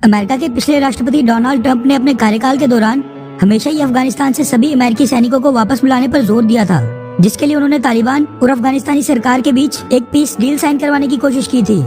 America के पिछले राष्ट्रपति डोनाल्ड ट्रंप ने अपने कार्यकाल के दौरान हमेशा ही अफगानिस्तान से सभी अमेरिकी सैनिकों को वापस बुलाने पर जोर दिया था, जिसके लिए उन्होंने तालिबान और अफगानिस्तानी सरकार के बीच एक पीस डील साइन करवाने की कोशिश की थी,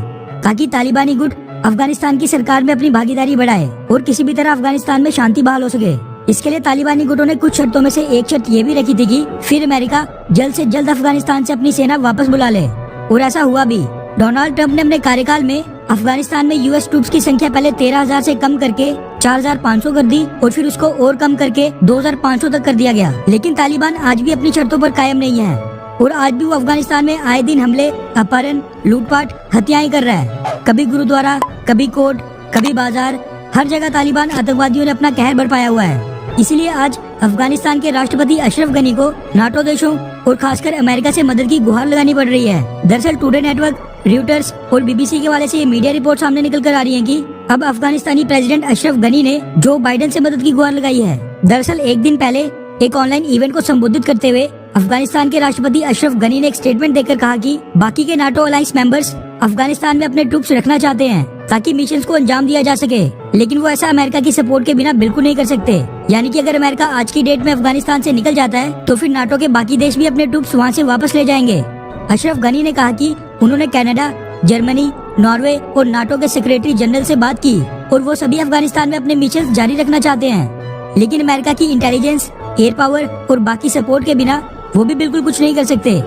ताकि तालिबानी गुट अफगानिस्तान की सरकार में अपनी भागीदारी बढ़ाए और किसी भी तरह अफगानिस्तान में शांति बहाल हो सके। इसके लिए तालिबानी गुटों ने कुछ शर्तों में से एक शर्त ये भी रखी थी कि फिर अमेरिका जल्द से जल्द अफगानिस्तान से अपनी सेना वापस बुला ले, और ऐसा हुआ भी। डोनाल्ड ट्रंप ने अपने कार्यकाल में अफगानिस्तान में यूएस ट्रूप्स की संख्या पहले 13,000 से कम करके 4,500 कर दी और फिर उसको और कम करके 2,500 तक कर दिया गया। लेकिन तालिबान आज भी अपनी शर्तों पर कायम नहीं है और आज भी वो अफगानिस्तान में आए दिन हमले, अपहरण, लूटपाट, हत्याएं कर रहा है। कभी गुरुद्वारा, कभी कोर्ट, कभी बाजार, हर जगह तालिबान आतंकवादियों ने अपना कहर बरपाया हुआ है। इसीलिए आज अफगानिस्तान के राष्ट्रपति अशरफ गनी को नाटो देशों और खासकर अमेरिका से मदद की गुहार लगानी पड़ रही है। दरअसल टुडे नेटवर्क, रॉयटर्स और बीबीसी के हवाले से ये मीडिया रिपोर्ट सामने निकल कर आ रही है कि अब अफगानिस्तानी प्रेसिडेंट अशरफ गनी ने जो बाइडेन से मदद की गुहार लगाई है। दरअसल एक दिन पहले एक ऑनलाइन इवेंट को संबोधित करते हुए अफगानिस्तान के राष्ट्रपति अशरफ गनी ने एक स्टेटमेंट देकर कहा कि बाकी के नाटो अलायंस मेंबर्स अफगानिस्तान में अपने ट्रूप्स रखना चाहते हैं ताकि मिशन को अंजाम दिया जा सके, लेकिन वो ऐसा अमेरिका की सपोर्ट के बिना बिल्कुल नहीं कर सकते। यानी कि अगर अमेरिका आज की डेट में अफगानिस्तान से निकल जाता है तो फिर नाटो के बाकी देश भी अपने ट्रूप्स वहाँ से वापस ले जाएंगे। अशरफ गनी ने कहा कि उन्होंने कनाडा, जर्मनी, नॉर्वे और नाटो के सेक्रेटरी जनरल से बात की और वो सभी अफगानिस्तान में अपने मिशन जारी रखना चाहते हैं, लेकिन अमेरिका की इंटेलिजेंस, एयर पावर और बाकी सपोर्ट के बिना वो भी बिल्कुल कुछ नहीं कर सकते।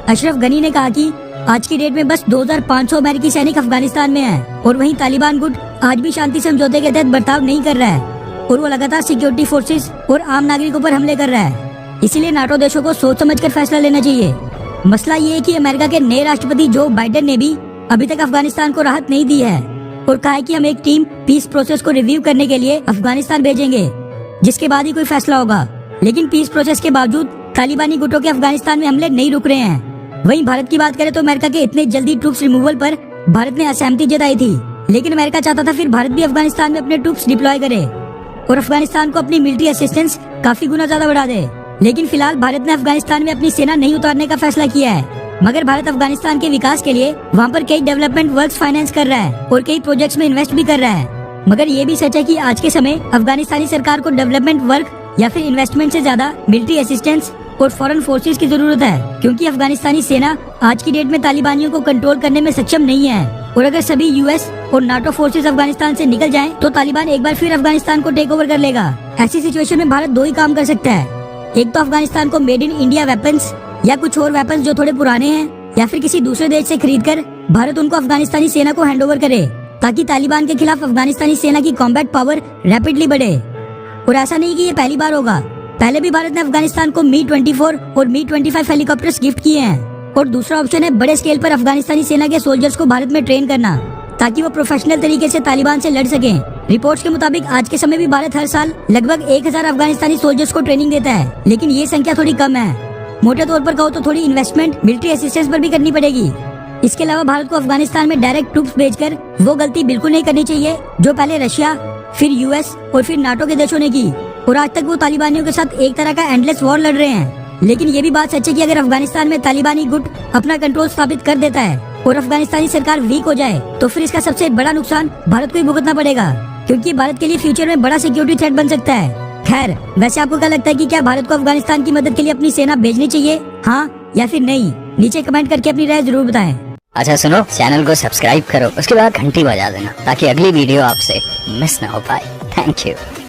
अशरफ गनी ने कहा कि आज की डेट में बस 2,500 अमेरिकी सैनिक अफगानिस्तान में हैं और वहीं तालिबान गुट आज भी शांति समझौते के तहत बर्ताव नहीं कर रहा है और वो लगातार सिक्योरिटी फोर्सेस और आम नागरिकों पर हमले कर रहा है। इसीलिए नाटो देशों को सोच समझकर फैसला लेना चाहिए। मसला ये है कि अमेरिका के नए राष्ट्रपति जो बाइडेन ने भी अभी तक अफगानिस्तान को राहत नहीं दी है और कहा है कि हम एक टीम पीस प्रोसेस को रिव्यू करने के लिए अफगानिस्तान भेजेंगे, जिसके बाद ही कोई फैसला होगा। लेकिन पीस प्रोसेस के बावजूद तालिबानी गुटों के अफगानिस्तान में हमले नहीं रुक रहे हैं। वहीं भारत की बात करें तो अमेरिका के इतने जल्दी ट्रूप्स रिमूवल पर भारत ने असहमति जताई थी, लेकिन अमेरिका चाहता था फिर भारत भी अफगानिस्तान में अपने ट्रूप्स डिप्लॉय करे और अफगानिस्तान को अपनी मिलिट्री असिस्टेंस काफी गुना ज्यादा बढ़ा दे। लेकिन फिलहाल भारत ने अफगानिस्तान में अपनी सेना नहीं उतारने का फैसला किया है, मगर भारत अफगानिस्तान के विकास के लिए वहाँ पर कई डेवलपमेंट वर्क्स फाइनेंस कर रहा है और कई प्रोजेक्ट्स में इन्वेस्ट भी कर रहा है। मगर ये भी सच है कि आज के समय अफगानिस्तानी सरकार को डेवलपमेंट वर्क या फिर इन्वेस्टमेंट से ज्यादा मिलिट्री असिस्टेंस और फॉरेन फोर्सेस की जरूरत है, क्योंकि अफगानिस्तानी सेना आज की डेट में तालिबानियों को कंट्रोल करने में सक्षम नहीं है और अगर सभी यूएस और नाटो फोर्सेस अफगानिस्तान से निकल जाएं तो तालिबान एक बार फिर अफगानिस्तान को टेक ओवर कर लेगा। ऐसी सिचुएशन में भारत दो ही काम कर सकता है, एक तो अफगानिस्तान को मेड इन इंडिया वेपन्स या कुछ और वेपन्स जो थोड़े पुराने हैं या फिर किसी दूसरे देश से खरीद कर भारत उनको अफगानिस्तानी सेना को हैंडओवर करे, ताकि तालिबान के खिलाफ अफगानिस्तानी सेना की कॉम्बैट पावर रैपिडली बढ़े। और ऐसा नहीं कि ये पहली बार होगा, पहले भी भारत ने अफगानिस्तान को मी-24 और मी-25 हेलीकॉप्टर्स गिफ्ट किए हैं। और दूसरा ऑप्शन है बड़े स्केल पर अफगानिस्तानी सेना के सोल्जर्स को भारत में ट्रेन करना, ताकि वो प्रोफेशनल तरीके से तालिबान से लड़ सकें। रिपोर्ट्स के मुताबिक आज के समय भी भारत हर साल लगभग 1,000 अफगानिस्तानी सोल्जर्स को ट्रेनिंग देता है, लेकिन ये संख्या थोड़ी कम है। मोटे तौर पर कहो तो थोड़ी इन्वेस्टमेंट मिलिट्री असिस्टेंस पर भी करनी पड़ेगी। इसके अलावा भारत को अफगानिस्तान में डायरेक्ट ट्रूप्स भेजकर वो गलती बिल्कुल नहीं करनी चाहिए जो पहले रशिया, फिर यूएस और फिर नाटो के देशों ने की और आज तक वो तालिबानियों के साथ एक तरह का एंडलेस वॉर लड़ रहे हैं। लेकिन ये भी बात सच है कि अगर अफगानिस्तान में तालिबानी गुट अपना कंट्रोल स्थापित कर देता है और अफगानिस्तानी सरकार वीक हो जाए तो फिर इसका सबसे बड़ा नुकसान भारत को ही भुगतना पड़ेगा, क्योंकि भारत के लिए फ्यूचर में बड़ा सिक्योरिटी थ्रेट बन सकता है। खैर, वैसे आपको क्या लगता है कि क्या भारत को अफगानिस्तान की मदद के लिए अपनी सेना भेजनी चाहिए, हाँ या फिर नहीं? नीचे कमेंट करके अपनी राय जरूर बताएं। अच्छा सुनो, चैनल को सब्सक्राइब करो, उसके बाद घंटी बजा देना ताकि अगली वीडियो आपसे मिस ना हो पाए। Thank you.